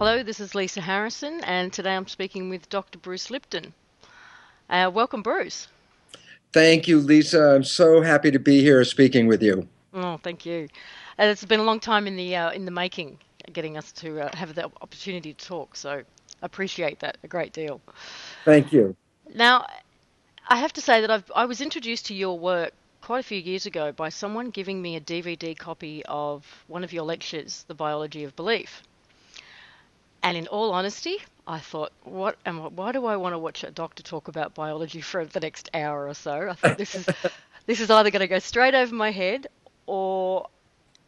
Hello, this is Lisa Harrison, and today I'm speaking with Dr. Bruce Lipton. Welcome, Bruce. Thank you, Lisa. I'm so happy to be here speaking with you. Oh, thank you. It's been a long time in the making, getting us to have the opportunity to talk. So I appreciate that a great deal. Thank you. Now, I have to say that I was introduced to your work quite a few years ago by someone giving me a DVD copy of one of your lectures, The Biology of Belief. And in all honesty, I thought, why do I want to watch a doctor talk about biology for the next hour or so? I thought this is either going to go straight over my head or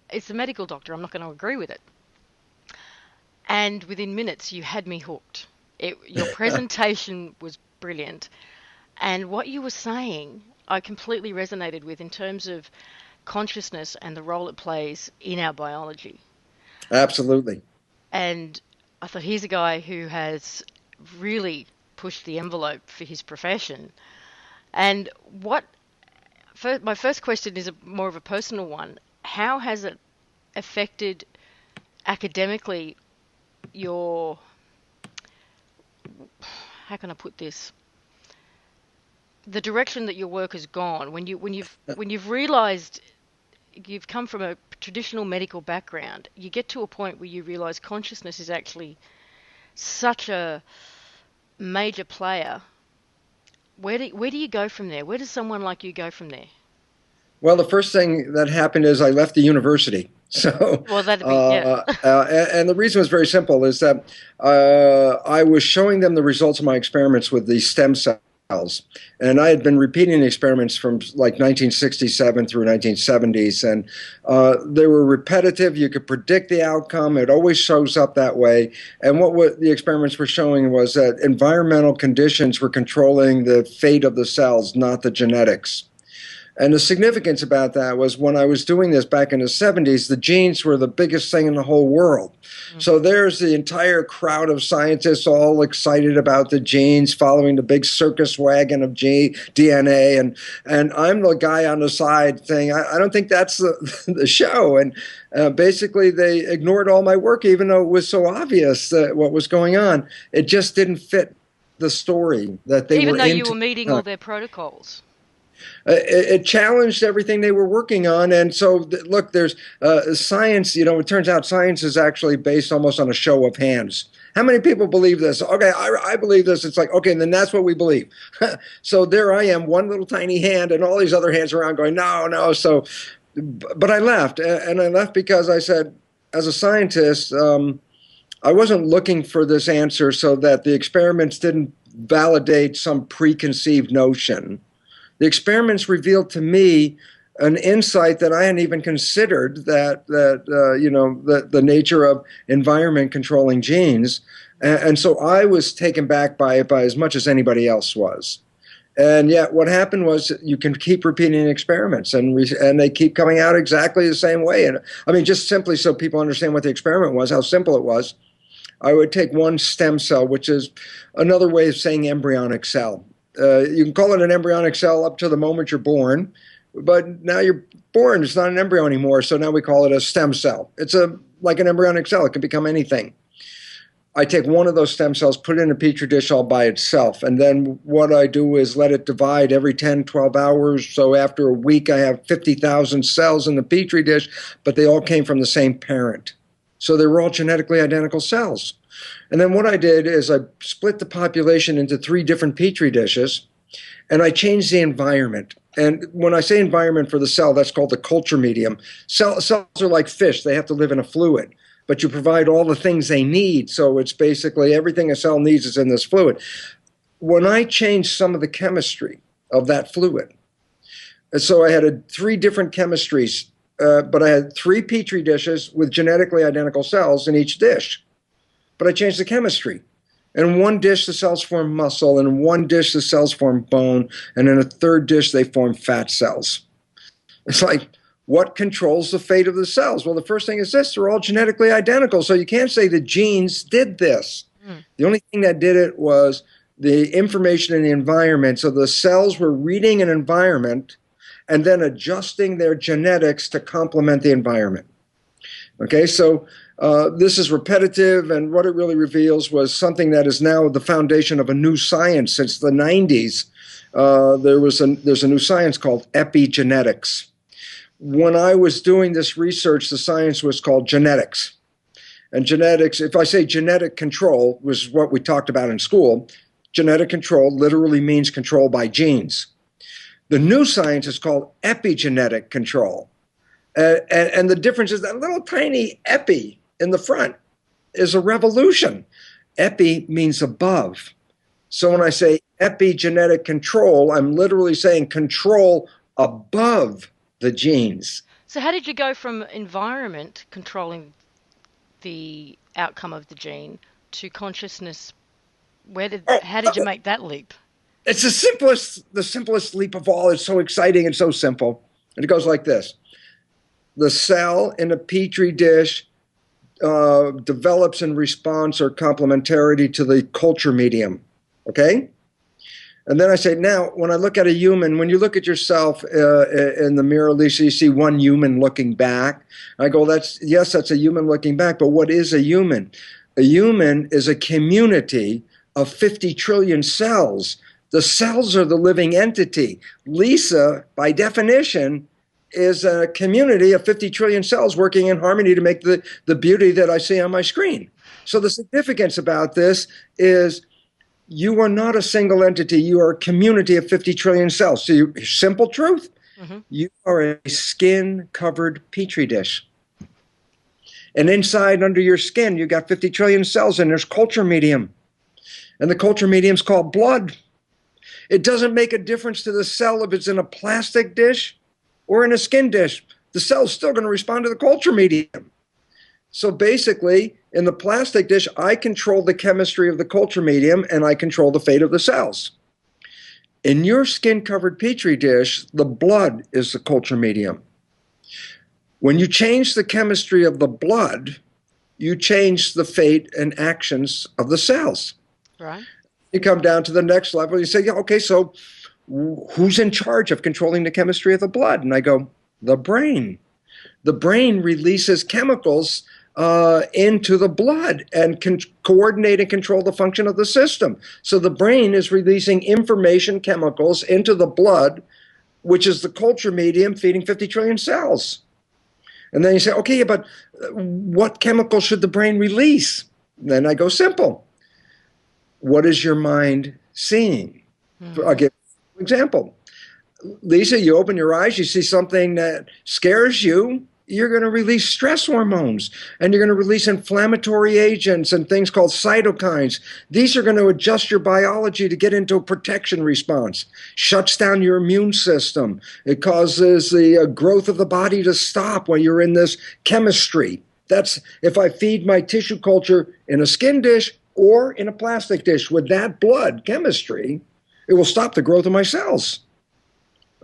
it's a medical doctor. I'm not going to agree with it. And within minutes, you had me hooked. Your presentation was brilliant. And what you were saying, I completely resonated with in terms of consciousness and the role it plays in our biology. Absolutely. And I thought, here's a guy who has really pushed the envelope for his profession. And my first question is more of a personal one. How has it affected academically your, how can I put this? The direction that your work has gone when you've realized you've come from a traditional medical background, you get to a point where you realize consciousness is actually such a major player. Where do you go from there? Where does someone like you go from there? Well, the first thing that happened is I left the university. So, Well, that'd be, yeah. and the reason was very simple is that I was showing them the results of my experiments with the stem cells. And I had been repeating the experiments from like 1967 through 1970s. And they were repetitive. You could predict the outcome. It always shows up that way. And what the experiments were showing was that environmental conditions were controlling the fate of the cells, not the genetics. And the significance about that was when I was doing this back in the 70s, the genes were the biggest thing in the whole world. So there's the entire crowd of scientists all excited about the genes, following the big circus wagon of DNA. And I'm the guy on the side saying, I don't think that's the show. And basically, they ignored all my work, even though it was so obvious what was going on. It just didn't fit the story that they Even were though you into. were meeting all their protocols. It challenged everything they were working on. And so, look, there's science, it turns out science is actually based almost on a show of hands. How many people believe this? Okay, I believe this. It's like, okay, and then that's what we believe. So there I am, one little tiny hand, and all these other hands around going, no, no. So, but I left. And I left because I said, as a scientist, I wasn't looking for this answer so that the experiments didn't validate some preconceived notion. The experiments revealed to me an insight that I hadn't even considered, that the nature of environment controlling genes, and so I was taken back by it by as much as anybody else was. And yet, what happened was you can keep repeating experiments, and they keep coming out exactly the same way. And I mean, just simply so people understand what the experiment was, how simple it was. I would take one stem cell, which is another way of saying embryonic cell. You can call it an embryonic cell up to the moment you're born, but now you're born, it's not an embryo anymore, so now we call it a stem cell. It's like an embryonic cell. It can become anything. I take one of those stem cells, put it in a petri dish all by itself, and then what I do is let it divide every 10, 12 hours. So after a week, I have 50,000 cells in the petri dish, but they all came from the same parent. So they were all genetically identical cells. And then what I did is I split the population into 3 different petri dishes, and I changed the environment. And when I say environment for the cell, that's called the culture medium. Cells are like fish. They have to live in a fluid, but you provide all the things they need. So it's basically everything a cell needs is in this fluid. When I changed some of the chemistry of that fluid, and so I had 3 different chemistries, but I had 3 petri dishes with genetically identical cells in each dish. But I changed the chemistry. In one dish, the cells form muscle. And in one dish, the cells form bone. And in a third dish, they form fat cells. It's like, what controls the fate of the cells? Well, the first thing is this. They're all genetically identical. So you can't say the genes did this. The only thing that did it was the information in the environment. So the cells were reading an environment and then adjusting their genetics to complement the environment. Okay, so This is repetitive, and what it really reveals was something that is now the foundation of a new science since the 90s. There's a new science called epigenetics. When I was doing this research, the science was called genetics. And genetics, if I say genetic control, was what we talked about in school. Genetic control literally means control by genes. The new science is called epigenetic control. And the difference is that little tiny epi in the front is a revolution. Epi means above. So when I say epigenetic control, I'm literally saying control above the genes. So how did you go from environment controlling the outcome of the gene to consciousness? How did you make that leap? It's the simplest leap of all. It's so exciting and so simple. And it goes like this. The cell in a petri dish develops in response or complementarity to the culture medium. Okay? And then I say, now, when I look at a human, when you look at yourself in the mirror, Lisa, you see one human looking back. I go, that's a human looking back, but what is a human? A human is a community of 50 trillion cells. The cells are the living entity. Lisa, by definition, is a community of 50 trillion cells working in harmony to make the beauty that I see on my screen. So the significance about this is you are not a single entity. You are a community of 50 trillion cells. So simple truth, you are a skin-covered petri dish. And inside, under your skin, you got 50 trillion cells, and there's culture medium. And the culture medium is called blood. It doesn't make a difference to the cell if it's in a plastic dish or in a skin dish. The cell's still going to respond to the culture medium. So basically, in the plastic dish, I control the chemistry of the culture medium, and I control the fate of the cells. In your skin-covered petri dish, the blood is the culture medium. When you change the chemistry of the blood, you change the fate and actions of the cells. Right. You come down to the next level, you say, yeah, okay, so who's in charge of controlling the chemistry of the blood? And I go, the brain. The brain releases chemicals into the blood and can coordinate and control the function of the system. So the brain is releasing information chemicals into the blood, which is the culture medium feeding 50 trillion cells. And then you say, okay, but what chemical should the brain release? Then I go simple. What is your mind seeing? I'll give you an example. Lisa, you open your eyes, you see something that scares you, you're going to release stress hormones, and you're going to release inflammatory agents and things called cytokines. These are going to adjust your biology to get into a protection response. Shuts down your immune system. It causes the growth of the body to stop when you're in this chemistry. That's if I feed my tissue culture in a skin dish or in a plastic dish with that blood chemistry, it will stop the growth of my cells.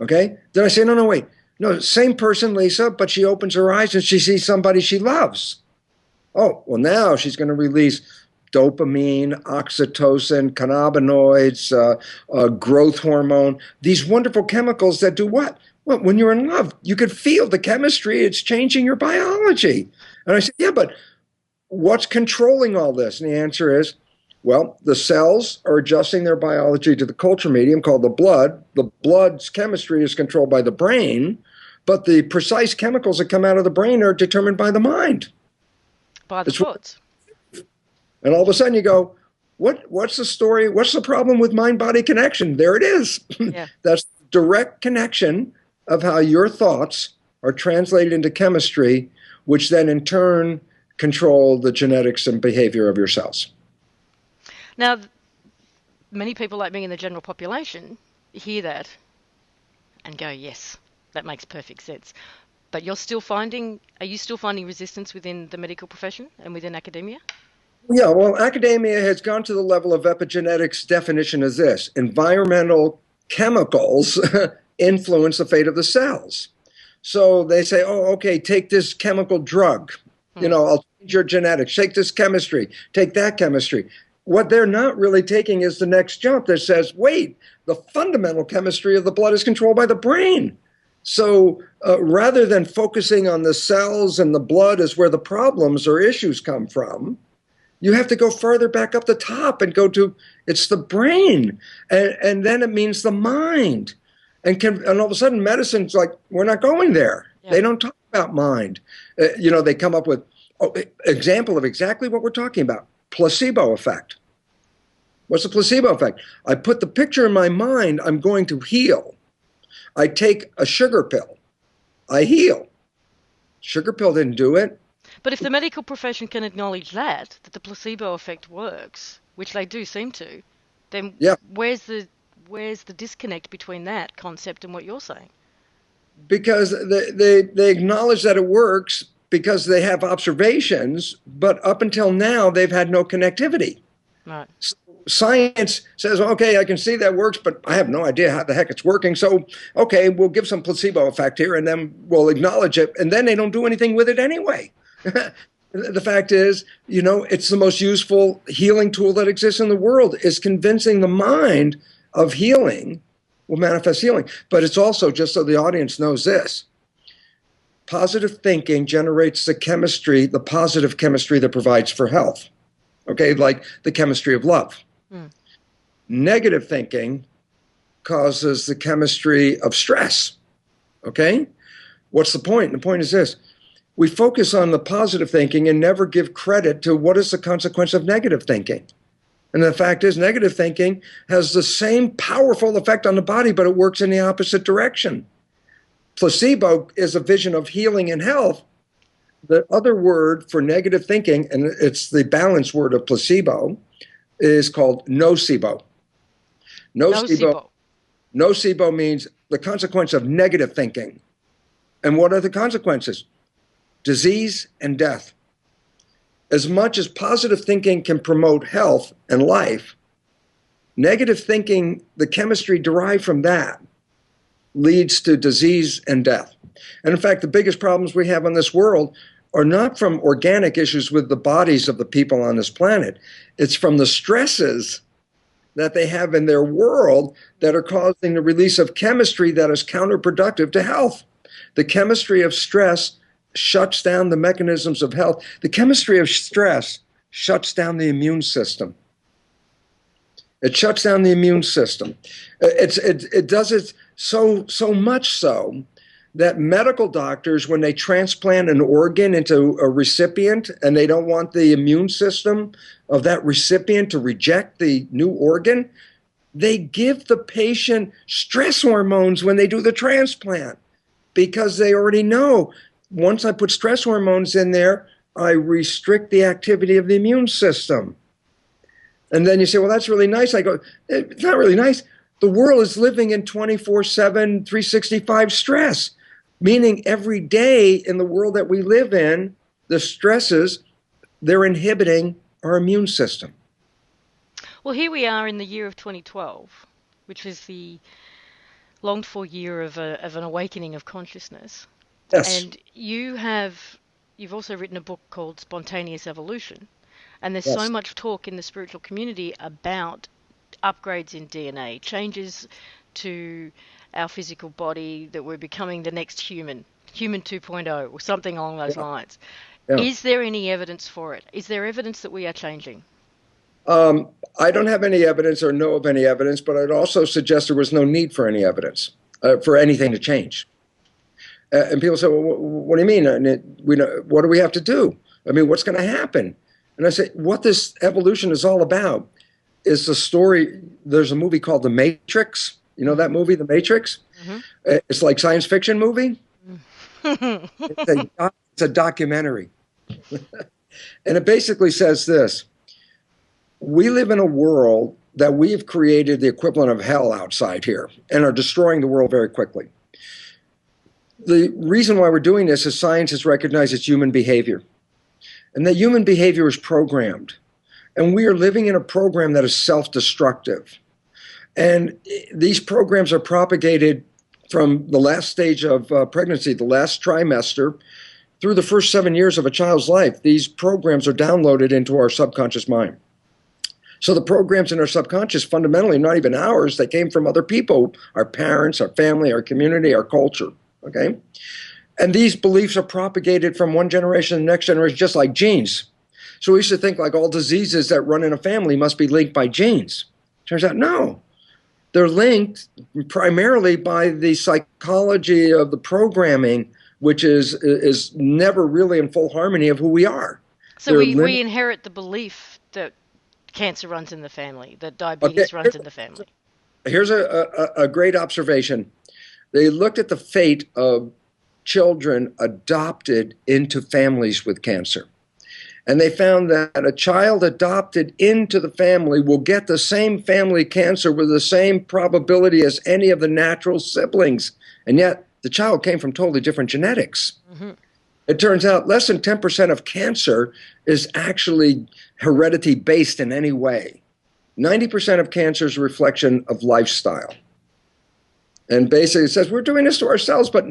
Okay? Then I say, no, wait. No, same person, Lisa, but she opens her eyes and she sees somebody she loves. Oh, well, now she's going to release dopamine, oxytocin, cannabinoids, growth hormone, these wonderful chemicals that do what? Well, when you're in love, you could feel the chemistry. It's changing your biology. And I said, yeah, but what's controlling all this? And the answer is, well, the cells are adjusting their biology to the culture medium called the blood. The blood's chemistry is controlled by the brain, but the precise chemicals that come out of the brain are determined by the mind. By the thoughts. And all of a sudden you go, what's the story? What's the problem with mind-body connection? There it is. Yeah. That's direct connection of how your thoughts are translated into chemistry, which then in turn control the genetics and behavior of your cells. Now, many people like me in the general population hear that and go, yes, that makes perfect sense. But are you still finding resistance within the medical profession and within academia? Yeah, well, academia has gone to the level of epigenetics. Definition is this: environmental chemicals influence the fate of the cells. So they say, oh, okay, take this chemical drug. I'll change your genetics. Take this chemistry. Take that chemistry. What they're not really taking is the next jump that says, wait, the fundamental chemistry of the blood is controlled by the brain. So rather than focusing on the cells and the blood as where the problems or issues come from, you have to go further back up the top and go to it's the brain, and then it means the mind, and all of a sudden medicine's like we're not going there. Yeah. They don't talk about mind. They come up with example of exactly what we're talking about: placebo effect. What's the placebo effect? I put the picture in my mind. I'm going to heal. I take a sugar pill. I heal. Sugar pill didn't do it. But if the medical profession can acknowledge that the placebo effect works, which they do seem to, then Yeah, where's the disconnect between that concept and what you're saying? because they acknowledge that it works because they have observations, but up until now, they've had no connectivity. Right. Science says, okay, I can see that works, but I have no idea how the heck it's working. So, okay, we'll give some placebo effect here and then we'll acknowledge it. And then they don't do anything with it anyway. The fact is, it's the most useful healing tool that exists in the world is convincing the mind of healing will manifest healing. But it's also, just so the audience knows this, positive thinking generates the positive chemistry that provides for health. Okay, like the chemistry of love. Negative thinking causes the chemistry of stress. Okay? What's the point? The point is this. We focus on the positive thinking and never give credit to what is the consequence of negative thinking. And the fact is, negative thinking has the same powerful effect on the body, but it works in the opposite direction. Placebo is a vision of healing and health. The other word for negative thinking, and it's the balance word of placebo, is called nocebo. Nocebo. Nocebo means the consequence of negative thinking. And what are the consequences? Disease and death. As much as positive thinking can promote health and life, negative thinking, the chemistry derived from that, leads to disease and death. And in fact, the biggest problems we have in this world are not from organic issues with the bodies of the people on this planet. It's from the stresses that they have in their world that are causing the release of chemistry that is counterproductive to health. The chemistry of stress shuts down the mechanisms of health. The chemistry of stress shuts down the immune system. It shuts down the immune system. It does it so much so that medical doctors, when they transplant an organ into a recipient and they don't want the immune system of that recipient to reject the new organ, they give the patient stress hormones when they do the transplant because they already know once I put stress hormones in there, I restrict the activity of the immune system. And then you say, well, that's really nice. I go, it's not really nice. The world is living in 24/7, 365 stress, meaning every day in the world that we live in, the stresses, they're inhibiting our immune system. Well, here we are in the year of 2012, which is the longed for year of an awakening of consciousness. Yes. And you've also written a book called Spontaneous Evolution. And there's so Yes. much talk in the spiritual community about upgrades in DNA, changes to our physical body, that we're becoming the next human 2.0 or something along those Yeah. lines. Yeah. Is there any evidence for it? Is there evidence that we are changing? I don't have any evidence or know of any evidence, but I'd also suggest there was no need for any evidence for anything to change. And people say, well, what do you mean? What do we have to do? I mean, what's going to happen? And I say, what this evolution is all about is the story. There's a movie called The Matrix. You know that movie, The Matrix? Mm-hmm. It's like science fiction movie. It's a documentary. And it basically says this. We live in a world that we've created the equivalent of hell outside here and are destroying the world very quickly. The reason why we're doing this is science has recognized it's human behavior. And that human behavior is programmed. And we are living in a program that is self-destructive. And these programs are propagated from the last stage of pregnancy, the last trimester, through the first 7 years of a child's life. These programs are downloaded into our subconscious mind. So the programs in our subconscious, fundamentally, not even ours, they came from other people, our parents, our family, our community, our culture. Okay. And these beliefs are propagated from one generation to the next generation, just like genes. So we used to think like all diseases that run in a family must be linked by genes. Turns out, no. They're linked primarily by the psychology of the programming, which is never really in full harmony of who we are. So They're we linked. inherit the belief that cancer runs in the family, that Okay, diabetes runs in the family. here's a great observation. They looked at the fate of children adopted into families with cancer. And they found that a child adopted into the family will get the same family cancer with the same probability as any of the natural siblings. And yet the child came from totally different genetics. Hmm. It turns out less than 10% of cancer is actually heredity based in any way. 90% of cancer is a reflection of lifestyle. And basically it says we're doing this to ourselves, but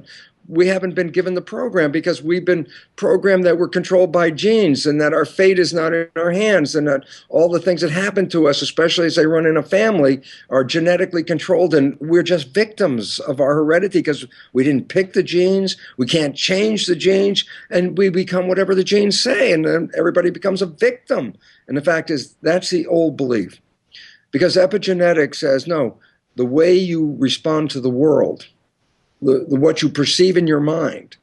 we haven't been given the program because we've been programmed that we're controlled by genes and that our fate is not in our hands and that all the things that happen to us, especially as they run in a family, are genetically controlled and we're just victims of our heredity because we didn't pick the genes, we can't change the genes, and we become whatever the genes say, and then everybody becomes a victim. And the fact is, that's the old belief. Because epigenetics says, no, the way you respond to the world, what you perceive in your mind,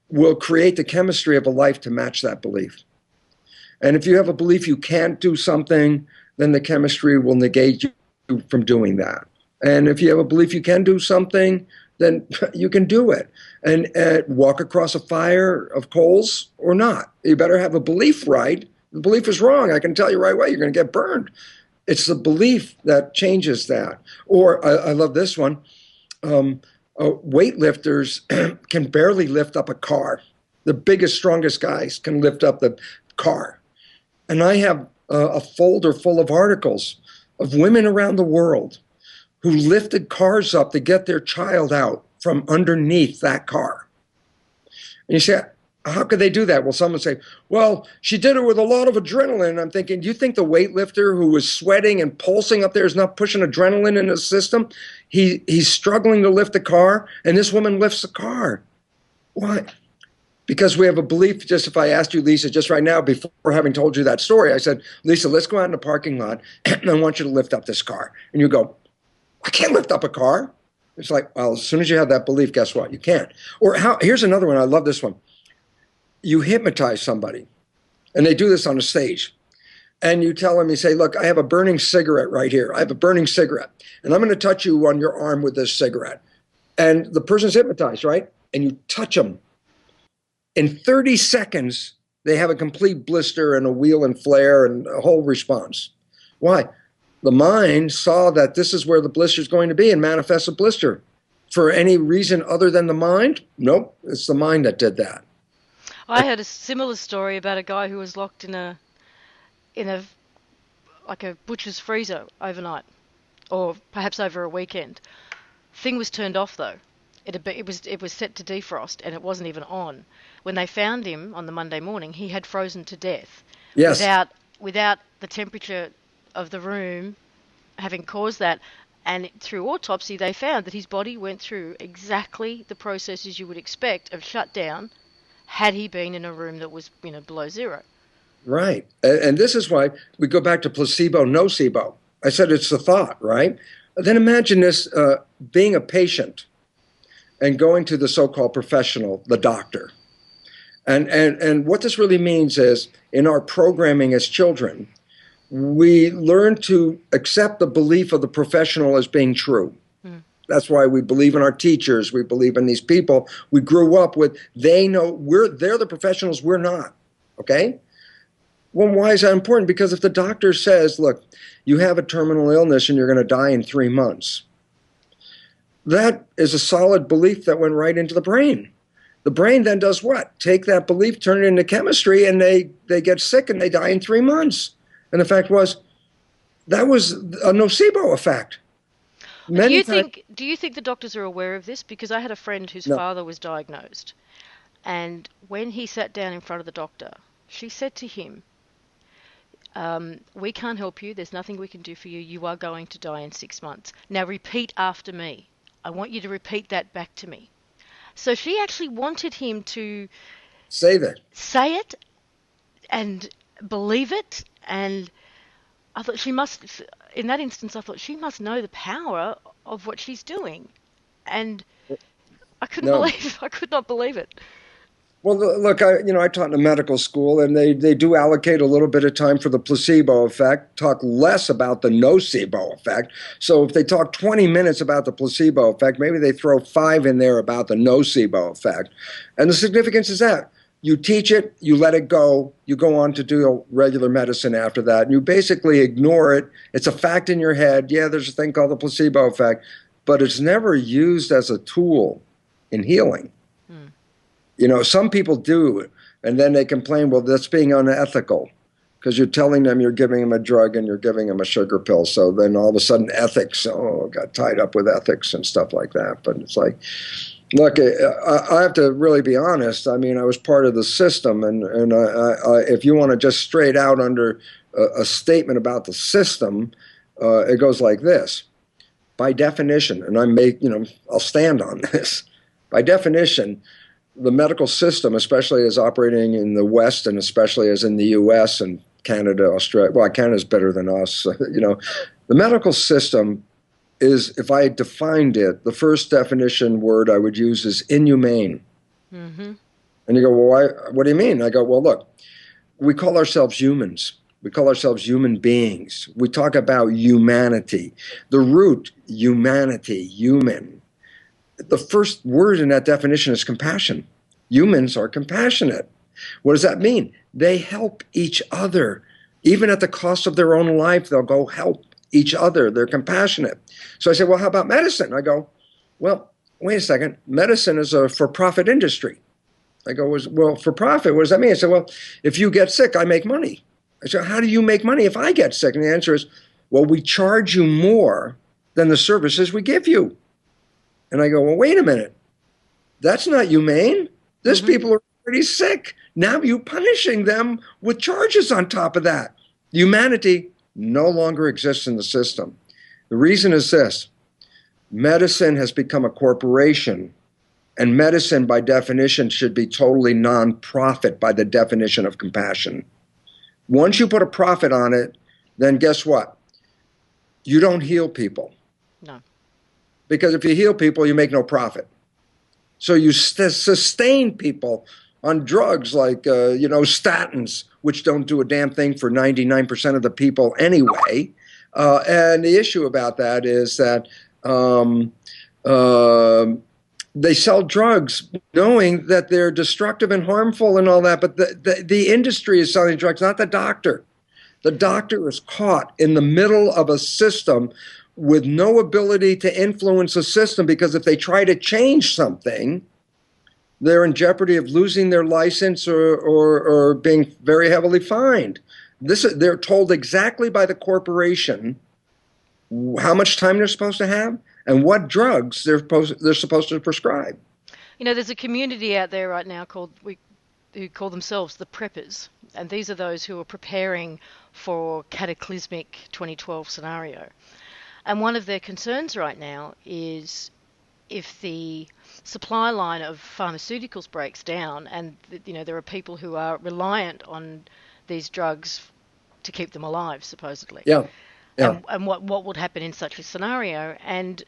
will create the chemistry of a life to match that belief. And if you have a belief you can't do something, then the chemistry will negate you from doing that. And if you have a belief you can do something, then you can do it. And walk across a fire of coals or not. You better have a belief right. The belief is wrong. I can tell you right away, you're going to get burned. It's the belief that changes that. Or I love this one. Weightlifters can barely lift up a car. The biggest, strongest guys can lift up the car. And I have a folder full of articles of women around the world who lifted cars up to get their child out from underneath that car. And you say, how could they do that? Well, someone say, well, she did it with a lot of adrenaline. And I'm thinking, do you think the weightlifter who was sweating and pulsing up there is not pushing adrenaline in his system? He's struggling to lift the car, and this woman lifts the car. Why? Because we have a belief, just if I asked you, Lisa, just right now, before having told you that story, I said, Lisa, let's go out in the parking lot, and I want you to lift up this car. And you go, I can't lift up a car. It's like, well, as soon as you have that belief, guess what? You can't. Or here's another one. I love this one. You hypnotize somebody, and they do this on a stage, and you tell them, you say, look, I have a burning cigarette right here. I have a burning cigarette, and I'm going to touch you on your arm with this cigarette. And the person's hypnotized, right? And you touch them. In 30 seconds, they have a complete blister and a wheel and flare and a whole response. Why? The mind saw that this is where the blister is going to be and manifests a blister. For any reason other than the mind? Nope, it's the mind that did that. I heard a similar story about a guy who was locked in a like a butcher's freezer overnight, or perhaps over a weekend. Thing was turned off though. It was set to defrost and it wasn't even on. When they found him on the Monday morning, he had frozen to death Yes, without the temperature of the room having caused that. And through autopsy, they found that his body went through exactly the processes you would expect of shutdown had he been in a room that was below zero. right. And this is why we go back to placebo, nocebo. I said it's the thought, right? Then imagine this being a patient and going to the so-called professional, the doctor. And what this really means is in our programming as children, we learn to accept the belief of the professional as being true. Mm. That's why we believe in our teachers. We believe in these people we grew up with. They know they're the professionals, we're not. Okay? Well, why is that important? Because if the doctor says, look, you have a terminal illness and you're going to die in 3 months, that is a solid belief that went right into the brain. The brain then does what? Take that belief, turn it into chemistry, and they get sick and they die in 3 months. And the fact was, that was a nocebo effect. Do Many you times, think the doctors are aware of this? Because I had a friend whose no. father was diagnosed, and when he sat down in front of the doctor, she said to him, "We can't help you. There's nothing we can do for you. You are going to die in 6 months. Now repeat after me. I want you to repeat that back to me." So she actually wanted him to Say that. say it and believe it. And I thought she must, in that instance, I thought she must know the power of what she's doing. And I couldn't No. believe, I could not believe it. Well, look, I taught in a medical school, and they do allocate a little bit of time for the placebo effect, talk less about the nocebo effect. So if they talk 20 minutes about the placebo effect, maybe they throw 5 in there about the nocebo effect. And the significance is that you teach it, you let it go, you go on to do regular medicine after that. And you basically ignore it. It's a fact in your head. Yeah, there's a thing called the placebo effect, but it's never used as a tool in healing. Hmm. Some people do, and then they complain, well, that's being unethical because you're telling them you're giving them a drug and you're giving them a sugar pill. So then all of a sudden ethics, got tied up with ethics and stuff like that. But it's like, look, I have to really be honest. I mean, I was part of the system, and if you want to just straight out under a statement about the system, it goes like this. By definition, and I'll stand on this. By definition, the medical system, especially as operating in the West and especially as in the U.S. and Canada, Australia, well, Canada's better than us, the medical system is, if I defined it, the first definition word I would use is inhumane. Mm-hmm. And you go, well, why, what do you mean? I go, well, look, we call ourselves humans. We call ourselves human beings. We talk about humanity. The root, humanity, human. The first word in that definition is compassion. Humans are compassionate. What does that mean? They help each other. Even at the cost of their own life, they'll go help each other. They're compassionate. So I said, well, how about medicine? I go, well, wait a second. Medicine is a for-profit industry. I go, well, for profit, what does that mean? I said, well, if you get sick, I make money. I said, how do you make money if I get sick? And the answer is, well, we charge you more than the services we give you. And I go, well, wait a minute. That's not humane. These people are pretty sick. Now you're punishing them with charges on top of that. Humanity no longer exists in the system. The reason is this. Medicine has become a corporation, and medicine, by definition, should be totally non-profit by the definition of compassion. Once you put a profit on it, then guess what? You don't heal people. No. Because if you heal people, you make no profit. So you sustain people on drugs like, statins, which don't do a damn thing for 99% of the people anyway. And the issue about that is that they sell drugs knowing that they're destructive and harmful and all that, but the industry is selling drugs, not the doctor. The doctor is caught in the middle of a system with no ability to influence the system, because if they try to change something, they're in jeopardy of losing their license or being very heavily fined. They're told exactly by the corporation how much time they're supposed to have and what drugs they're supposed to prescribe. There's a community out there right now who call themselves the preppers, and these are those who are preparing for cataclysmic 2012 scenario. And one of their concerns right now is if the supply line of pharmaceuticals breaks down, and there are people who are reliant on these drugs to keep them alive, supposedly. Yeah. And what would happen in such a scenario? And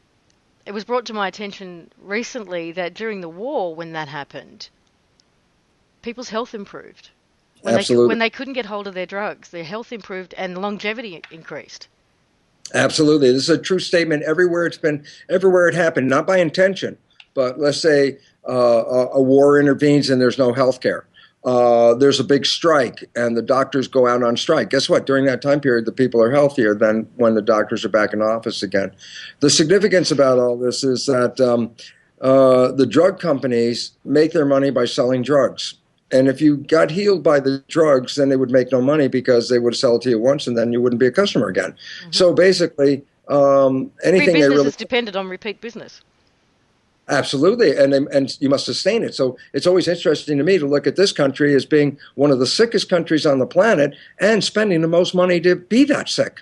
it was brought to my attention recently that during the war, when that happened, people's health improved. Absolutely. When they couldn't get hold of their drugs, their health improved and longevity increased. Absolutely. This is a true statement everywhere it happened, not by intention, but let's say a war intervenes and there's no health care. There's a big strike and the doctors go out on strike. Guess what? During that time period, the people are healthier than when the doctors are back in office again. The significance about all this is that the drug companies make their money by selling drugs. And if you got healed by the drugs, then they would make no money because they would sell it to you once and then you wouldn't be a customer again. Mm-hmm. So basically, anything they really... is dependent on repeat business. Absolutely, and you must sustain it. So it's always interesting to me to look at this country as being one of the sickest countries on the planet and spending the most money to be that sick.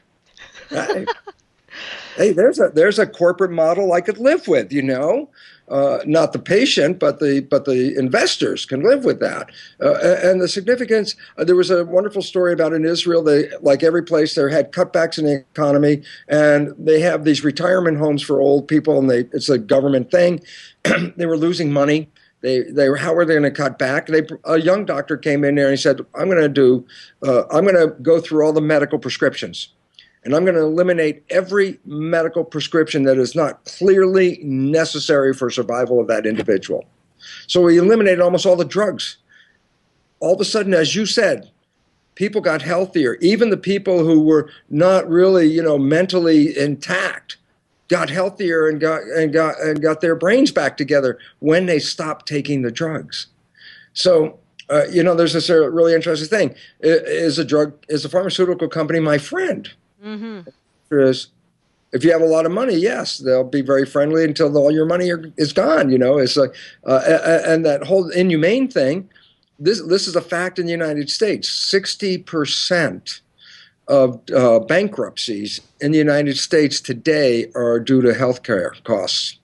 Hey, there's a corporate model I could live with, not the patient, but the investors can live with that. And the significance. There was a wonderful story about in Israel. They, like every place, they had cutbacks in the economy, and they have these retirement homes for old people, and it's a government thing. They were losing money. They were, how are they going to cut back? A young doctor came in there and he said, I'm going to go through all the medical prescriptions, and I'm going to eliminate every medical prescription that is not clearly necessary for survival of that individual. So we eliminated almost all the drugs. All of a sudden, as you said, people got healthier. Even the people who were not really, mentally intact got healthier and got their brains back together when they stopped taking the drugs. So, there's this really interesting thing. Is a pharmaceutical company my friend? Mm-hmm. Is, if you have a lot of money, yes, they'll be very friendly until all your money is gone. It's like, and that whole inhumane thing. This is a fact in the United States. 60% of bankruptcies in the United States today are due to healthcare costs.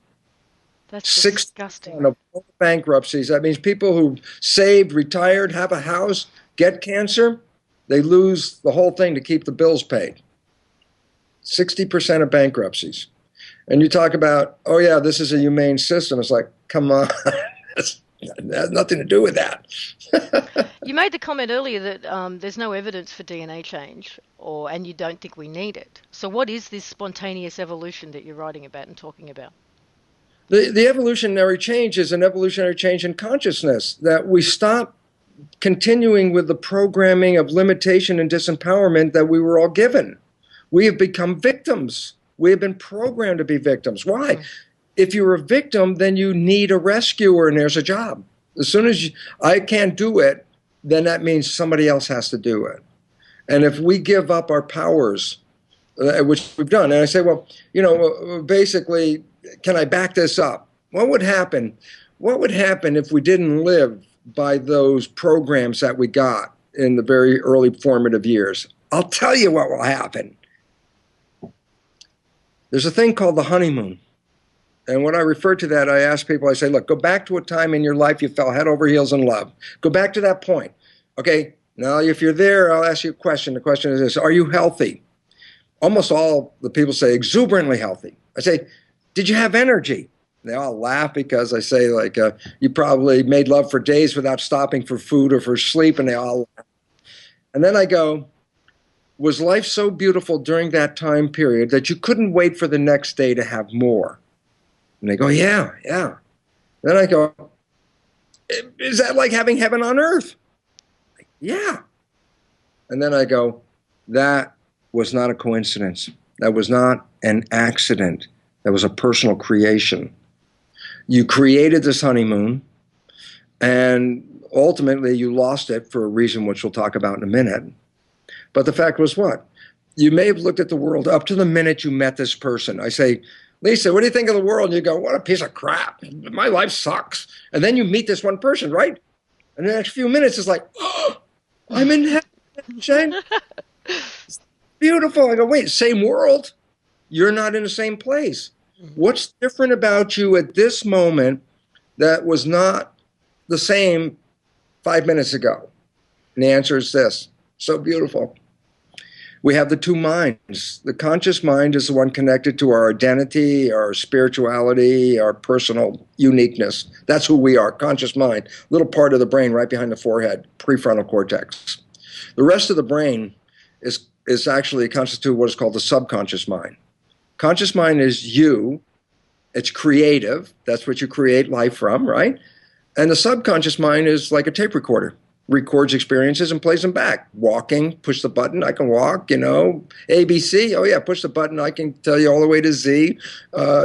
That's disgusting. Of all bankruptcies, that means people who saved, retired, have a house, get cancer, they lose the whole thing to keep the bills paid. 60% of bankruptcies. And you talk about, oh yeah, this is a humane system. It's like, come on. It has nothing to do with that. You made the comment earlier that there's no evidence for DNA change, and you don't think we need it. So what is this spontaneous evolution that you're writing about and talking about? The evolutionary change is an evolutionary change in consciousness, that we stop continuing with the programming of limitation and disempowerment that we were all given. We have become victims. We have been programmed to be victims. Why? If you're a victim, then you need a rescuer, and there's a job. As soon as I can't do it, then that means somebody else has to do it. And if we give up our powers, which we've done, and I say, well, basically, can I back this up? What would happen? What would happen if we didn't live by those programs that we got in the very early formative years? I'll tell you what will happen. There's a thing called the honeymoon. And when I refer to that, I ask people, I say, look, go back to a time in your life you fell head over heels in love. Go back to that point. Okay, now if you're there, I'll ask you a question. The question is this: are you healthy? Almost all the people say exuberantly healthy. I say, did you have energy? They all laugh because I say, like, you probably made love for days without stopping for food or for sleep, and they all laugh. And then I go, was life so beautiful during that time period that you couldn't wait for the next day to have more? And they go, yeah. Then I go, is that like having heaven on earth? Yeah. And then I go, that was not a coincidence. That was not an accident. That was a personal creation. You created this honeymoon, and ultimately you lost it for a reason which we'll talk about in a minute. But the fact was what? You may have looked at the world up to the minute you met this person. I say, Lisa, what do you think of the world? And you go, what a piece of crap. My life sucks. And then you meet this one person, right? And the next few minutes it's like, oh, I'm in heaven, Shane. It's beautiful. I go, wait, same world. You're not in the same place. What's different about you at this moment that was not the same 5 minutes ago? And the answer is this. So beautiful. We have the two minds. The conscious mind is the one connected to our identity, our spirituality, our personal uniqueness. That's who we are, conscious mind. Little part of the brain right behind the forehead, prefrontal cortex. The rest of the brain is actually constituted what is called the subconscious mind. Conscious mind is you. It's creative. That's what you create life from, right? And the subconscious mind is like a tape recorder. Records experiences and plays them back. Walking, push the button, I can walk, ABC, oh yeah, push the button, I can tell you all the way to Z.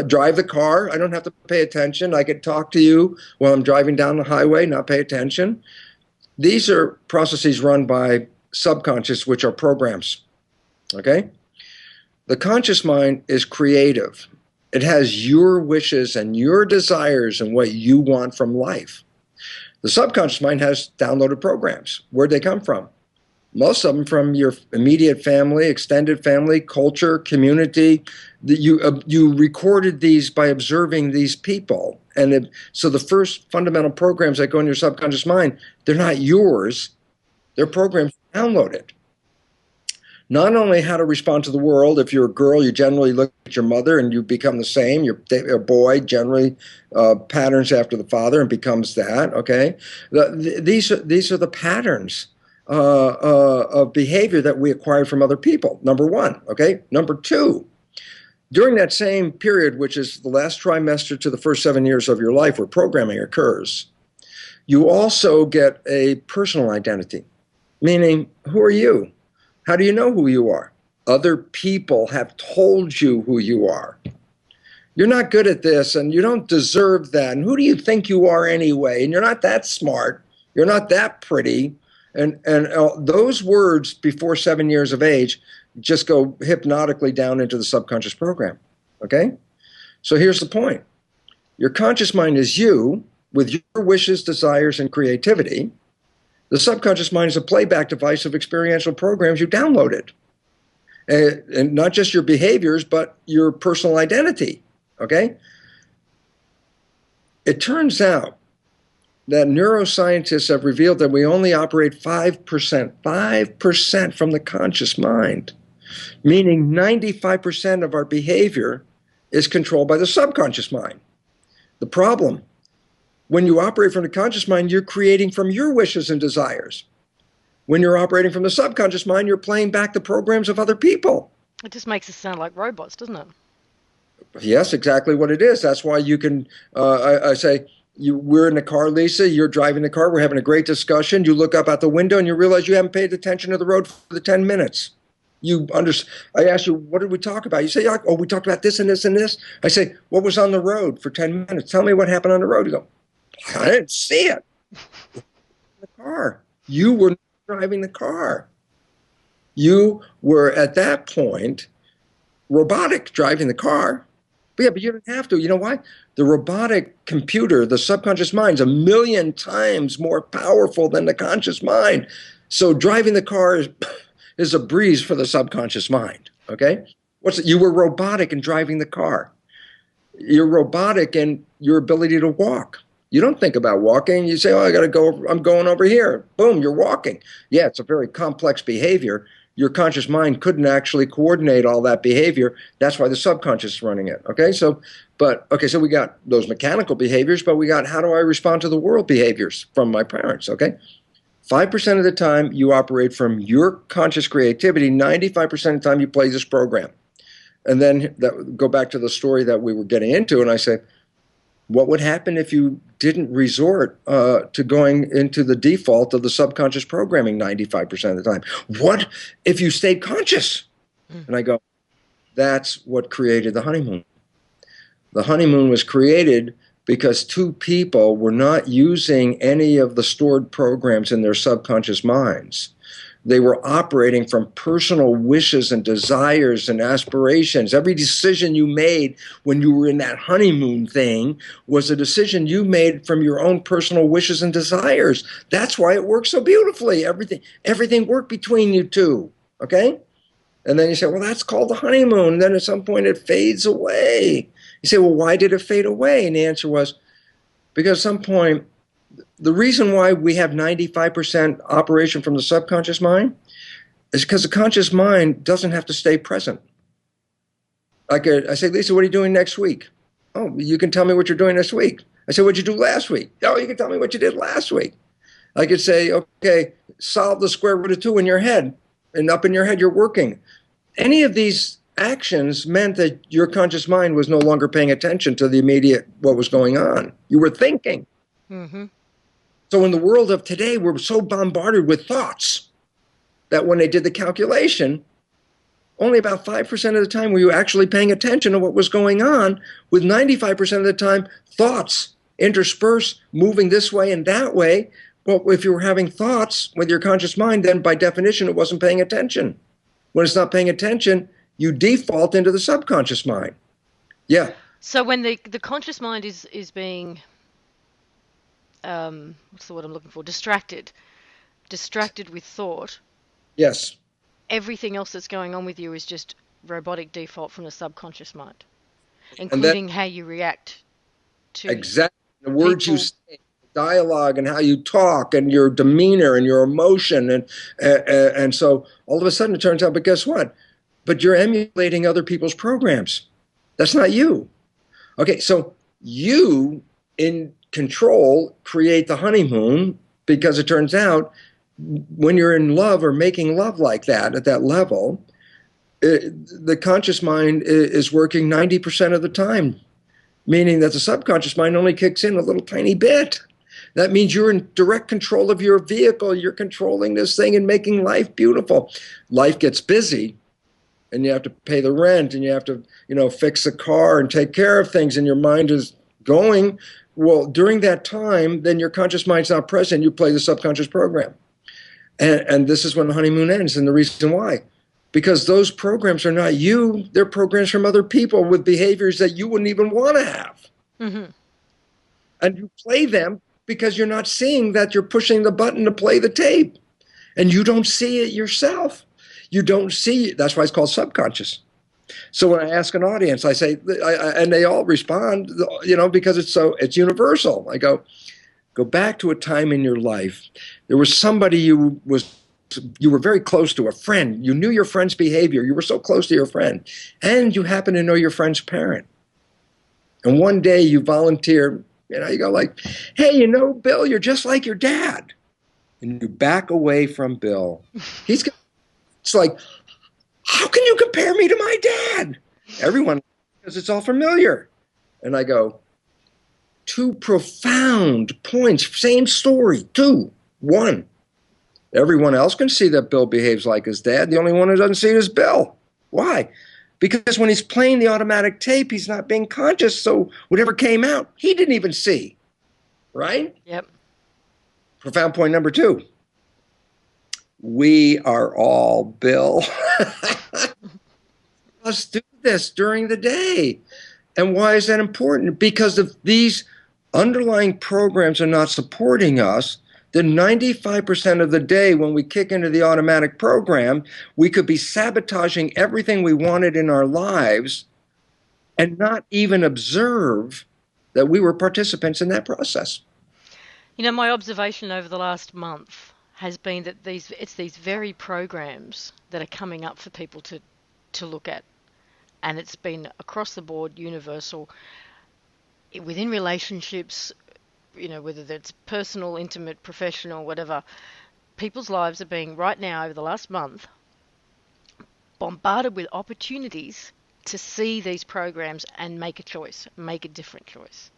Drive the car, I don't have to pay attention. I can talk to you while I'm driving down the highway, not pay attention. These are processes run by subconscious, which are programs, okay? The conscious mind is creative. It has your wishes and your desires and what you want from life. The subconscious mind has downloaded programs. Where'd they come from? Most of them from your immediate family, extended family, culture, community, You recorded these by observing these people, and so the first fundamental programs that go in your subconscious mind, they're not yours. They're programs downloaded. Not only how to respond to the world. If you're a girl, you generally look at your mother and you become the same. You're a boy, generally patterns after the father and becomes that. Okay, these are the patterns of behavior that we acquired from other people. Number one. Okay, number two. During that same period, which is the last trimester to the first 7 years of your life where programming occurs, you also get a personal identity, meaning, who are you? How do you know who you are? Other people have told you who you are. You're not good at this and you don't deserve that. And who do you think you are anyway? And you're not that smart. You're not that pretty. And those words before 7 years of age just go hypnotically down into the subconscious program. Okay? So here's the point. Your conscious mind is you with your wishes, desires, and creativity. The subconscious mind is a playback device of experiential programs you downloaded. And not just your behaviors, but your personal identity. Okay? It turns out that neuroscientists have revealed that we only operate 5% from the conscious mind, meaning 95% of our behavior is controlled by the subconscious mind. The problem, when you operate from the conscious mind, you're creating from your wishes and desires. When you're operating from the subconscious mind, you're playing back the programs of other people. It just makes us sound like robots, doesn't it? Yes, exactly what it is. That's why you can, I say, we're in the car, Lisa, you're driving the car, we're having a great discussion. You look up out the window and you realize you haven't paid attention to the road for the 10 minutes. I asked you, what did we talk about? You say, oh, we talked about this and this and this. I say, what was on the road for 10 minutes? Tell me what happened on the road. You go, I didn't see it. The car. You were driving the car. You were at that point robotic driving the car. But yeah, but you didn't have to. You know why? The robotic computer, the subconscious mind, is 1,000,000 times more powerful than the conscious mind. So driving the car is a breeze for the subconscious mind. Okay? You were robotic in driving the car. You're robotic in your ability to walk. You don't think about walking. You say, oh, I got to go. I'm going over here. Boom, you're walking. Yeah, it's a very complex behavior. Your conscious mind couldn't actually coordinate all that behavior. That's why the subconscious is running it. Okay, so we got those mechanical behaviors, but we got how do I respond to the world behaviors from my parents. Okay, 5% of the time you operate from your conscious creativity. 95% of the time you play this program. And then go back to the story that we were getting into, and I say, what would happen if you didn't resort to going into the default of the subconscious programming 95% of the time? What if you stayed conscious? And I go, that's what created the honeymoon. The honeymoon was created because two people were not using any of the stored programs in their subconscious minds. They were operating from personal wishes and desires and aspirations. Every decision you made when you were in that honeymoon thing was a decision you made from your own personal wishes and desires. That's why it worked so beautifully. Everything worked between you two, okay? And then you say, well, that's called the honeymoon. And then at some point it fades away. You say, well, why did it fade away? And the answer was, because at some point, the reason why we have 95% operation from the subconscious mind is because the conscious mind doesn't have to stay present. Like I say, Lisa, what are you doing next week? Oh, you can tell me what you're doing this week. I say, what'd you do last week? Oh, you can tell me what you did last week. I could say, okay, solve the square root of 2 in your head. And up in your head, you're working. Any of these actions meant that your conscious mind was no longer paying attention to the immediate what was going on. You were thinking. Mm-hmm. So in the world of today, we're so bombarded with thoughts that when they did the calculation, only about 5% of the time were you actually paying attention to what was going on, with 95% of the time, thoughts interspersed, moving this way and that way. Well, if you were having thoughts with your conscious mind, then by definition, it wasn't paying attention. When it's not paying attention, you default into the subconscious mind. Yeah. So when the conscious mind is being what's the word I'm looking for? Distracted with thought. Yes. Everything else that's going on with you is just robotic default from the subconscious mind, And then including how you react to exactly the words you people. say, dialogue, and how you talk, and your demeanor, and your emotion, and so all of a sudden it turns out. But guess what? But you're emulating other people's programs. That's not you. Okay, so you in control create the honeymoon because it turns out when you're in love or making love like that at that level, the conscious mind is working 90% of the time, meaning that the subconscious mind only kicks in a little tiny bit. That means you're in direct control of your vehicle. You're controlling this thing and making life beautiful. Life gets busy, and you have to pay the rent, and you have to, fix a car and take care of things, and your mind is going. Well, during that time, then your conscious mind's not present. You play the subconscious program. And this is when the honeymoon ends, and the reason why. Because those programs are not you. They're programs from other people with behaviors that you wouldn't even want to have. Mm-hmm. And you play them because you're not seeing that you're pushing the button to play the tape. And you don't see it yourself. You don't see it. That's why it's called subconscious. So when I ask an audience, I say, and they all respond, because it's universal. I go back to a time in your life. There was somebody you were very close to, a friend. You knew your friend's behavior. You were so close to your friend. And you happen to know your friend's parent. And one day you volunteer, you go like, hey, Bill, you're just like your dad. And you back away from Bill. It's like, how can you compare me to my dad? Everyone, because it's all familiar. And I go, two profound points, same story, two. One, everyone else can see that Bill behaves like his dad. The only one who doesn't see it is Bill. Why? Because when he's playing the automatic tape, he's not being conscious. So whatever came out, he didn't even see. Right? Yep. Profound point number two. We are all Bill. Let's do this during the day. And why is that important? Because if these underlying programs are not supporting us, then 95% of the day when we kick into the automatic program, we could be sabotaging everything we wanted in our lives and not even observe that we were participants in that process. My observation over the last month has been that it's these very programs that are coming up for people to look at. And it's been across the board, universal, within relationships, whether it's personal, intimate, professional, whatever. People's lives are being, right now, over the last month, bombarded with opportunities to see these programs and make a choice, make a different choice.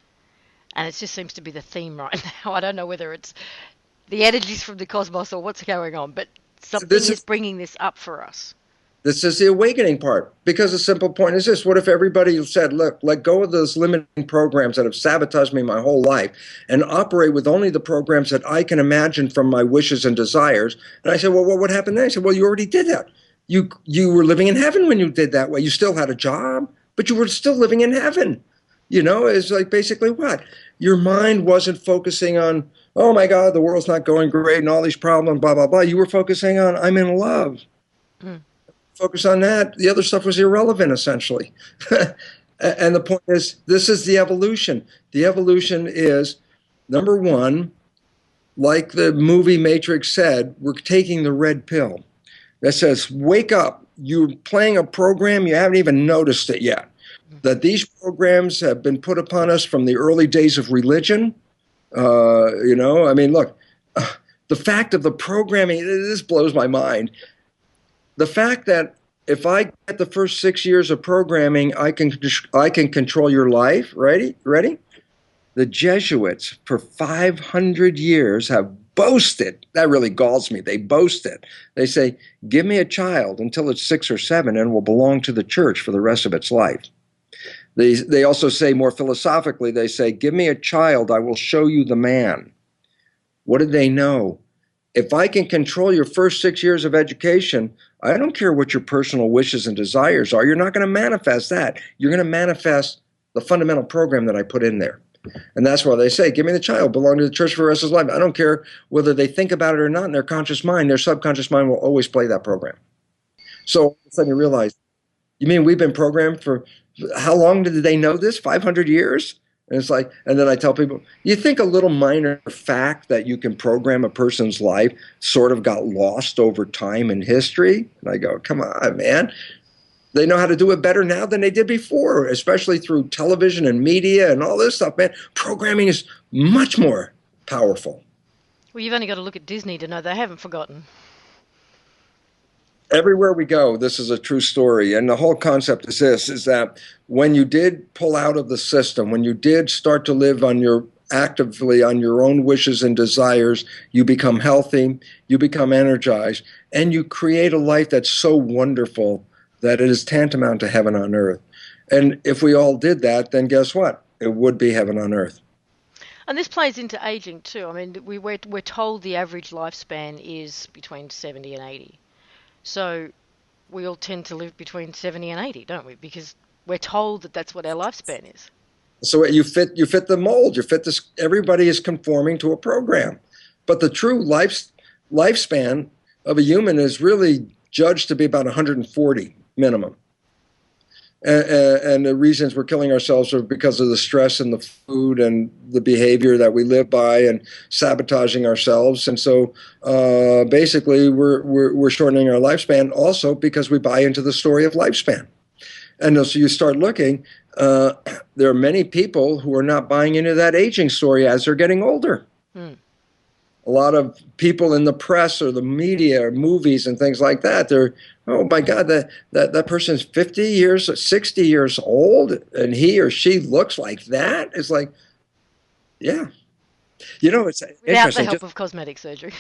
And it just seems to be the theme right now. I don't know whether it's the energies from the cosmos or what's going on, but something is bringing this up for us. This is the awakening part, because the simple point is this. What if everybody said, look, let go of those limiting programs that have sabotaged me my whole life and operate with only the programs that I can imagine from my wishes and desires? And I said, well, what would happen then? I said, well, you already did that. You were living in heaven when you did that way. You still had a job, but you were still living in heaven. It's like basically what? Your mind wasn't focusing on, oh my God, the world's not going great and all these problems, blah, blah, blah. You were focusing on, I'm in love. Focus on that. The other stuff was irrelevant, essentially. And the point is, this is the evolution. The evolution is, number one, like the movie Matrix said, we're taking the red pill that says, wake up. You're playing a program, you haven't even noticed it yet. That these programs have been put upon us from the early days of religion. Look, the fact of the programming, this blows my mind. The fact that if I get the first 6 years of programming, I can control your life. Ready? The Jesuits for 500 years have boasted. That really galls me. They boast it. They say, give me a child until it's 6 or 7 and will belong to the church for the rest of its life. They also say more philosophically, they say, give me a child, I will show you the man. What did they know? If I can control your first 6 years of education, I don't care what your personal wishes and desires are. You're not going to manifest that. You're going to manifest the fundamental program that I put in there. And that's why they say, give me the child, belong to the church for the rest of his life. I don't care whether they think about it or not in their conscious mind. Their subconscious mind will always play that program. So all of a sudden you realize You mean we've been programmed for how long did they know this? 500 years? And it's like, and then I tell people, you think a little minor fact that you can program a person's life sort of got lost over time in history? And I go, come on, man. They know how to do it better now than they did before, especially through television and media and all this stuff, man. Programming is much more powerful. Well, you've only got to look at Disney to know they haven't forgotten. Everywhere we go, this is a true story. And the whole concept is this, is that when you did pull out of the system, when you did start to live on your actively on your own wishes and desires, you become healthy, you become energized, and you create a life that's so wonderful that it is tantamount to heaven on earth. And if we all did that, then guess what? It would be heaven on earth. And this plays into aging too. I mean, we're told the average lifespan is between 70 and 80. So we all tend to live between 70 and 80, don't we? Because we're told that that's what our lifespan is. So you fit the mold. You fit this. Everybody is conforming to a program, but the true lifespan of a human is really judged to be about 140 minimum. And the reasons we're killing ourselves are because of the stress and the food and the behavior that we live by and sabotaging ourselves. And so basically, we're shortening our lifespan also because we buy into the story of lifespan. And so you start looking, there are many people who are not buying into that aging story as they're getting older. Hmm. A lot of people in the press or the media or movies and things like that, they're, oh my God, that person's 50 years, 60 years old, and he or she looks like that. It's like, yeah. It's Without the interesting. help Just of cosmetic surgery.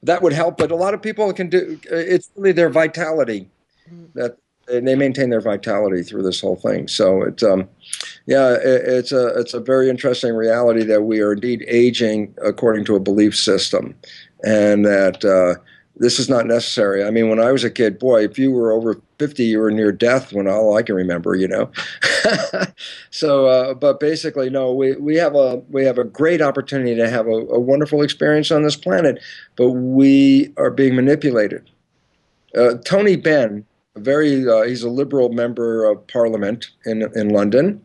that would help, but a lot of people can do, it's really their vitality Mm. that and they maintain their vitality through this whole thing. So it's a very interesting reality that we are indeed aging according to a belief system, and that this is not necessary. I mean, when I was a kid, boy, if you were over 50, you were near death. When all I can remember. So, but basically, no, we have a great opportunity to have a wonderful experience on this planet, but we are being manipulated. Tony Benn, he's a Liberal member of Parliament in London,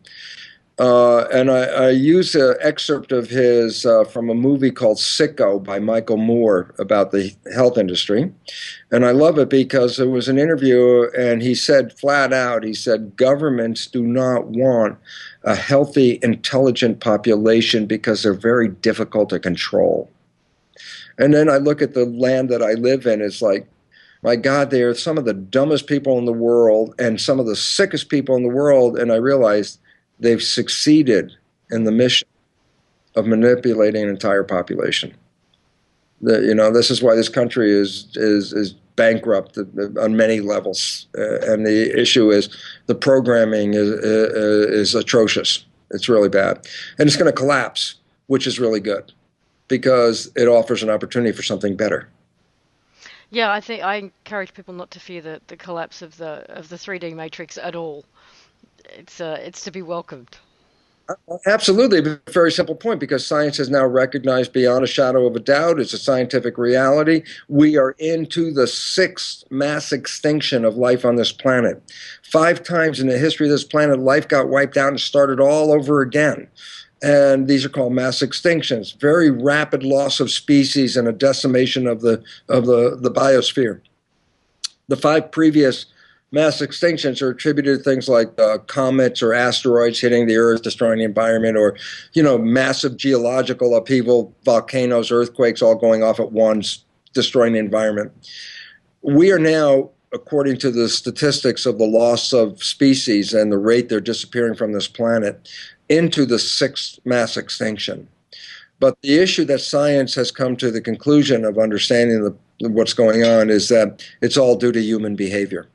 and I use an excerpt of his from a movie called Sicko by Michael Moore about the health industry, and I love it because it was an interview, and he said flat out, he said governments do not want a healthy, intelligent population because they're very difficult to control. And then I look at the land that I live in, it's like, my God, they are some of the dumbest people in the world and some of the sickest people in the world. And I realized they've succeeded in the mission of manipulating an entire population. This is why this country is bankrupt on many levels. And the issue is the programming is atrocious. It's really bad. And it's going to collapse, which is really good because it offers an opportunity for something better. Yeah, I think I encourage people not to fear the collapse of the 3D matrix at all. It's to be welcomed. Absolutely, a very simple point because science has now recognized beyond a shadow of a doubt it's a scientific reality. We are into the sixth mass extinction of life on this planet. 5 times in the history of this planet, life got wiped out and started all over again. And these are called mass extinctions, very rapid loss of species and a decimation of the biosphere. The 5 previous mass extinctions are attributed to things like comets or asteroids hitting the Earth, destroying the environment, or massive geological upheaval, volcanoes, earthquakes, all going off at once, destroying the environment. We are now, according to the statistics of the loss of species and the rate they're disappearing from this planet, into the sixth mass extinction. But the issue that science has come to the conclusion of understanding what's going on is that it's all due to human behavior.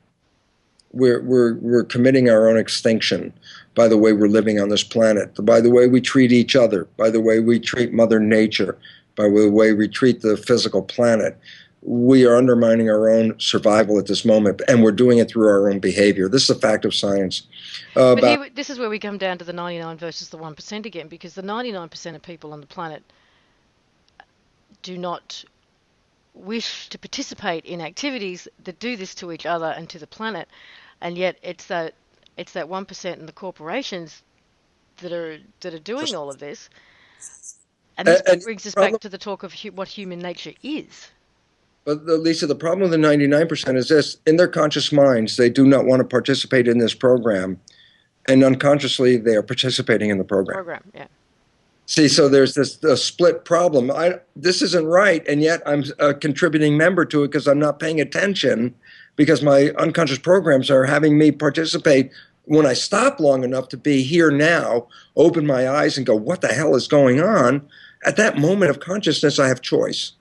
We're committing our own extinction by the way we're living on this planet, by the way we treat each other, by the way we treat Mother Nature, by the way we treat the physical planet. We are undermining our own survival at this moment, and we're doing it through our own behavior. This is a fact of science. This is where we come down to the 99 versus the 1% again, because the 99% of people on the planet do not wish to participate in activities that do this to each other and to the planet. and yet it's that 1% in the corporations that are doing all of this. And this And brings us back problem, to the talk of what human nature is. but Lisa, the problem with the 99% is this: in their conscious minds, they do not want to participate in this program, and unconsciously, they are participating in the program. Program, yeah. See, so there's this split problem. This isn't right, and yet I'm a contributing member to it because I'm not paying attention, because my unconscious programs are having me participate. When I stop long enough to be here now, open my eyes and go, what the hell is going on? At that moment of consciousness, I have choice,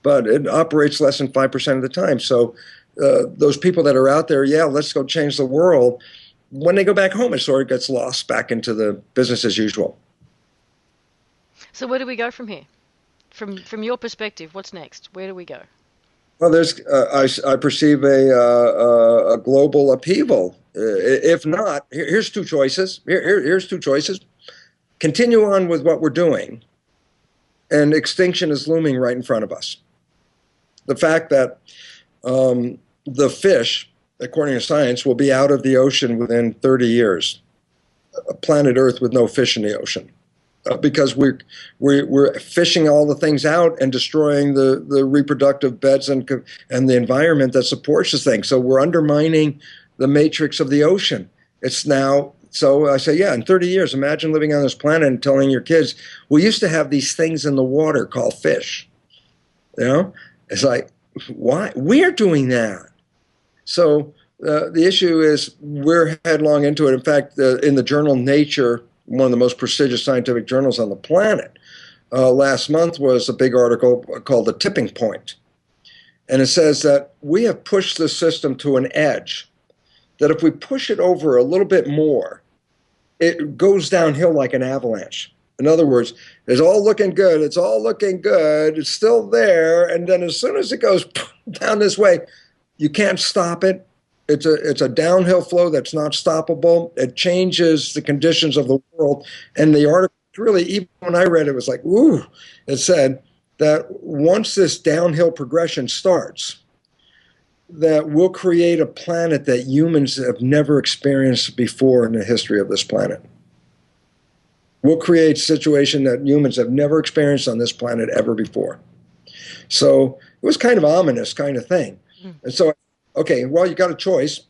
but it operates less than 5% of the time. So those people that are out there, yeah, let's go change the world. When they go back home, it sort of gets lost back into the business as usual. So where do we go from here? From your perspective, what's next? Where do we go? Well, I perceive a global upheaval. If not, here's two choices. Here's two choices. Continue on with what we're doing, and extinction is looming right in front of us. The fact that the fish, according to science, will be out of the ocean within 30 years. A planet Earth with no fish in the ocean. Because we're fishing all the things out and destroying the reproductive beds and the environment that supports this thing. So we're undermining the matrix of the ocean. It's now, so I say, yeah, in 30 years, imagine living on this planet and telling your kids, we used to have these things in the water called fish. You know, it's like, why? We're doing that. So the issue is we're headlong into it. In fact, in the journal Nature, one of the most prestigious scientific journals on the planet, last month was a big article called The Tipping Point. And it says that we have pushed the system to an edge, that if we push it over a little bit more, it goes downhill like an avalanche. In other words, it's all looking good. It's all looking good. It's still there. And then as soon as it goes down this way, you can't stop it. It's a downhill flow that's not stoppable. It changes the conditions of the world. And the article, really, even when I read it, was like, ooh. It said that once this downhill progression starts, that we'll create a planet that humans have never experienced before in the history of this planet. We'll create a situation that humans have never experienced on this planet ever before. So it was kind of ominous kind of thing. And so, okay, well, you got a choice.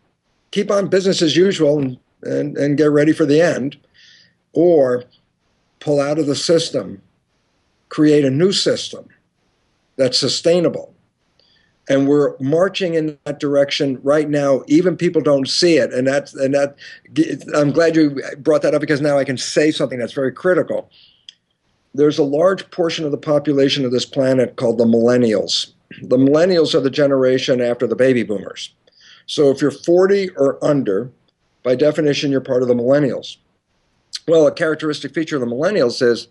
Keep on business as usual and get ready for the end, or pull out of the system, create a new system that's sustainable. And we're marching in that direction right now. Even people don't see it. And that I'm glad you brought that up, because now I can say something that's very critical. There's a large portion of the population of this planet called the millennials. The millennials are the generation after the baby boomers. So if you're 40 or under, by definition, you're part of the millennials. Well, a characteristic feature of the millennials is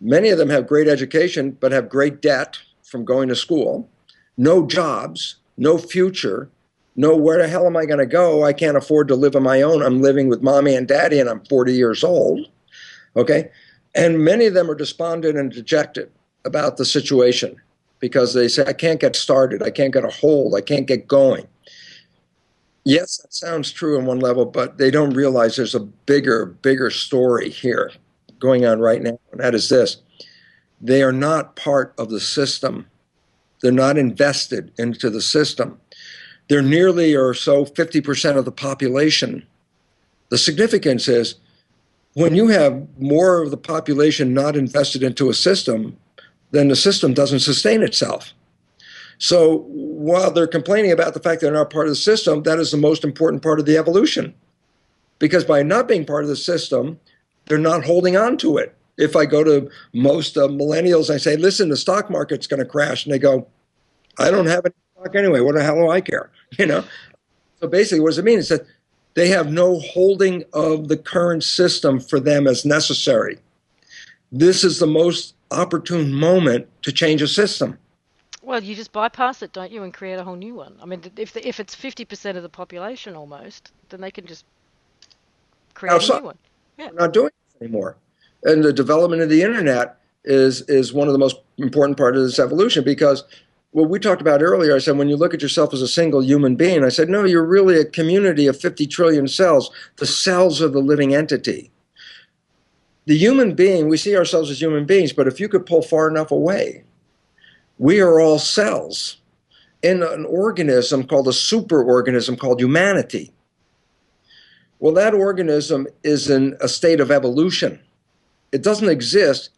many of them have great education, but have great debt from going to school, no jobs, no future, no where the hell am I going to go? I can't afford to live on my own. I'm living with mommy and daddy and I'm 40 years old. Okay? And many of them are despondent and dejected about the situation, because they say, I can't get started. I can't get a hold. I can't get going. Yes, that sounds true on one level, but they don't realize there's a bigger story here going on right now. And that is this. They are not part of the system. They're not invested into the system. They're nearly or so 50% of the population. The significance is when you have more of the population not invested into a system, then the system doesn't sustain itself. So while they're complaining about the fact they're not part of the system, that is the most important part of the evolution. Because by not being part of the system, they're not holding on to it. If I go to most millennials, I say, listen, the stock market's going to crash. And they go, I don't have any stock anyway. What the hell do I care? You know? So basically, what does it mean? It's that they have no holding of the current system for them as necessary. This is the most opportune moment to change a system. Well, you just bypass it, don't you, and create a whole new one. I mean, if it's 50% of the population almost, then they can just create a Outside, new one. Yeah. we're not doing this anymore. And the development of the internet is one of the most important parts of this evolution, because what we talked about earlier, I said, when you look at yourself as a single human being, I said, no, you're really a community of 50 trillion cells. The cells are the living entity. The human being, we see ourselves as human beings, but if you could pull far enough away, we are all cells in an organism called a superorganism called humanity. Well, that organism is in a state of evolution. It doesn't exist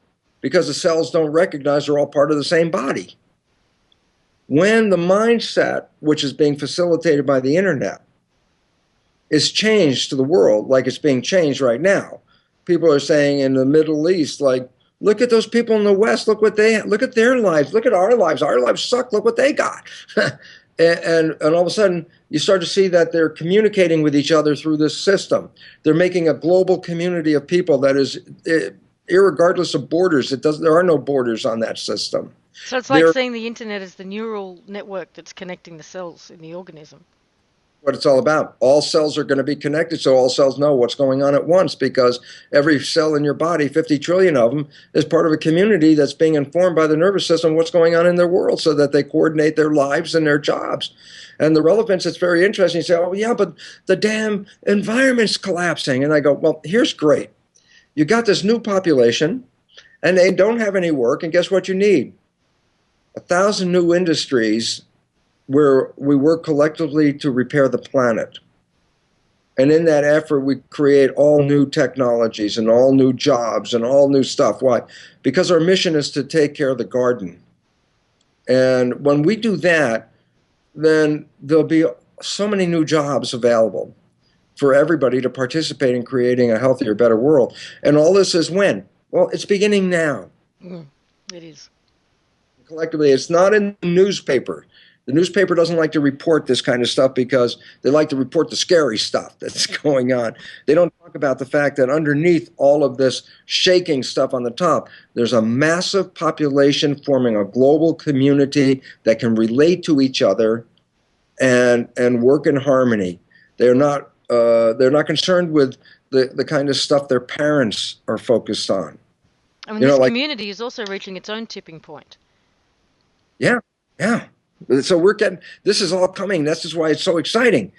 because the cells don't recognize they're all part of the same body. When the mindset, which is being facilitated by the internet, is changed to the world like it's being changed right now, people are saying in the Middle East, like, look at those people in the West, look at their lives, look at our lives suck, look what they got. and all of a sudden, you start to see that they're communicating with each other through this system. They're making a global community of people that is, irregardless of borders. There are no borders on that system. So it's like They're seeing the internet as the neural network that's connecting the cells in the organism. what it's all about. All cells are going to be connected, so all cells know what's going on at once, because every cell in your body, 50 trillion of them, is part of a community that's being informed by the nervous system what's going on in their world, so that they coordinate their lives and their jobs. And the relevance, it's very interesting. You say, oh, yeah, but the damn environment's collapsing. And I go, well, here's great. You got this new population, and they don't have any work, and guess what you need? 1,000 new industries where we work collectively to repair the planet. And in that effort, we create all new technologies and all new jobs and all new stuff. Why? Because our mission is to take care of the garden. And when we do that, then there'll be so many new jobs available for everybody to participate in creating a healthier, better world. And all this is when? Well, it's beginning now. It is. Collectively, it's not in the newspaper. The newspaper doesn't like to report this kind of stuff because they like to report the scary stuff that's going on. They don't talk about the fact that underneath all of this shaking stuff on the top, there's a massive population forming a global community that can relate to each other and work in harmony. They're not concerned with the kind of stuff their parents are focused on. I mean, this community is also reaching its own tipping point. Yeah, yeah. So this is all coming. This is why it's so exciting.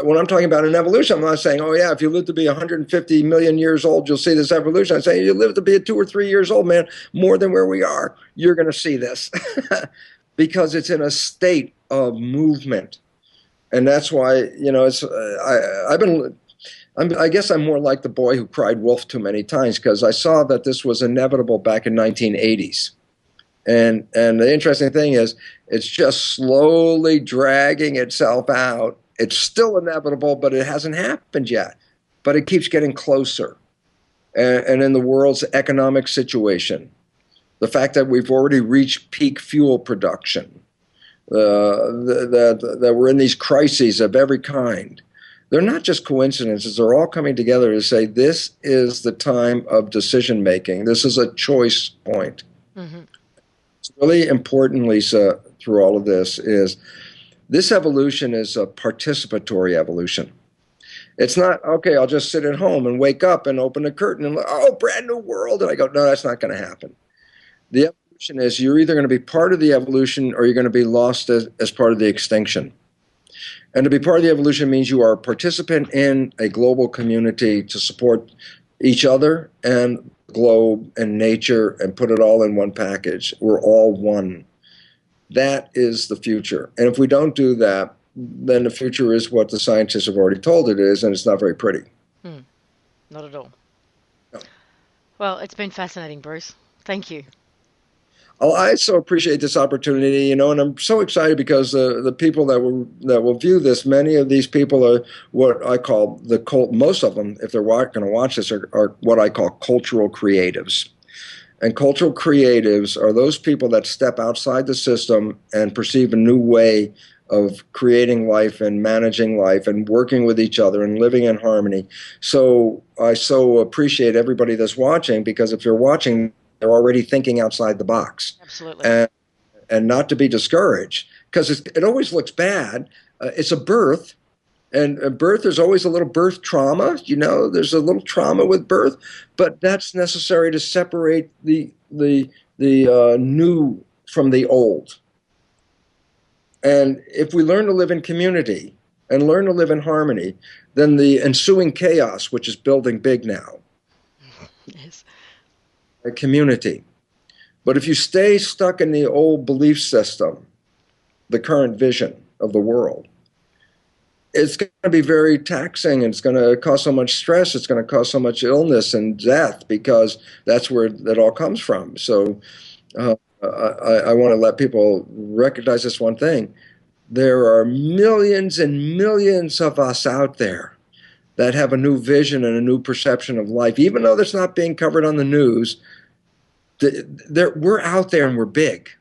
When I'm talking about an evolution, I'm not saying, oh yeah, if you live to be 150 million years old, you'll see this evolution. I'm saying you live to be 2 or 3 years old, man, more than where we are, you're going to see this because it's in a state of movement. And that's why, I guess I'm more like the boy who cried wolf too many times, because I saw that this was inevitable back in 1980s. And the interesting thing is, it's just slowly dragging itself out. It's still inevitable, but it hasn't happened yet. But it keeps getting closer. And in the world's economic situation, the fact that we've already reached peak fuel production, that we're in these crises of every kind, they're not just coincidences. They're all coming together to say this is the time of decision making. This is a choice point. Mm-hmm. What's really important, Lisa, through all of this evolution is a participatory evolution. It's not, okay, I'll just sit at home and wake up and open a curtain and, oh, brand new world. And I go, no, that's not going to happen. The evolution is you're either going to be part of the evolution or you're going to be lost as part of the extinction. And to be part of the evolution means you are a participant in a global community to support each other and globe and nature and put it all in one package. We're all one. That is the future. And if we don't do that, then the future is what the scientists have already told it is, and it's not very pretty. Not at all. No. Well, it's been fascinating, Bruce. Thank you. I so appreciate this opportunity, and I'm so excited because the people that will view this, many of these people are what I call most of them, if they're going to watch this, are what I call cultural creatives. And cultural creatives are those people that step outside the system and perceive a new way of creating life and managing life and working with each other and living in harmony. So I so appreciate everybody that's watching, because if you're watching, they're already thinking outside the box. Absolutely. And not to be discouraged, because it always looks bad. It's a birth. And birth, there's always a little birth trauma. There's a little trauma with birth, but that's necessary to separate the new from the old. And if we learn to live in community and learn to live in harmony, then the ensuing chaos, which is building big now, Yes. a community. But if you stay stuck in the old belief system, the current vision of the world, it's going to be very taxing. It's going to cause so much stress. It's going to cause so much illness and death because that's where that all comes from. So I want to let people recognize this one thing. There are millions and millions of us out there that have a new vision and a new perception of life. Even though that's not being covered on the news, we're out there and we're big.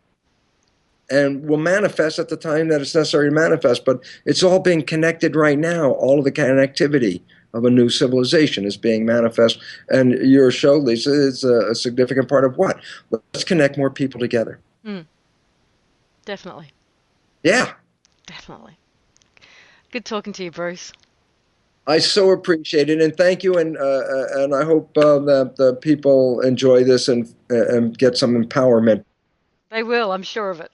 And will manifest at the time that it's necessary to manifest. But it's all being connected right now. All of the connectivity of a new civilization is being manifest. And your show, Lisa, is a significant part of what? Let's connect more people together. Mm, definitely. Yeah. Definitely. Good talking to you, Bruce. I so appreciate it, and thank you, and I hope that the people enjoy this and get some empowerment. They will, I'm sure of it.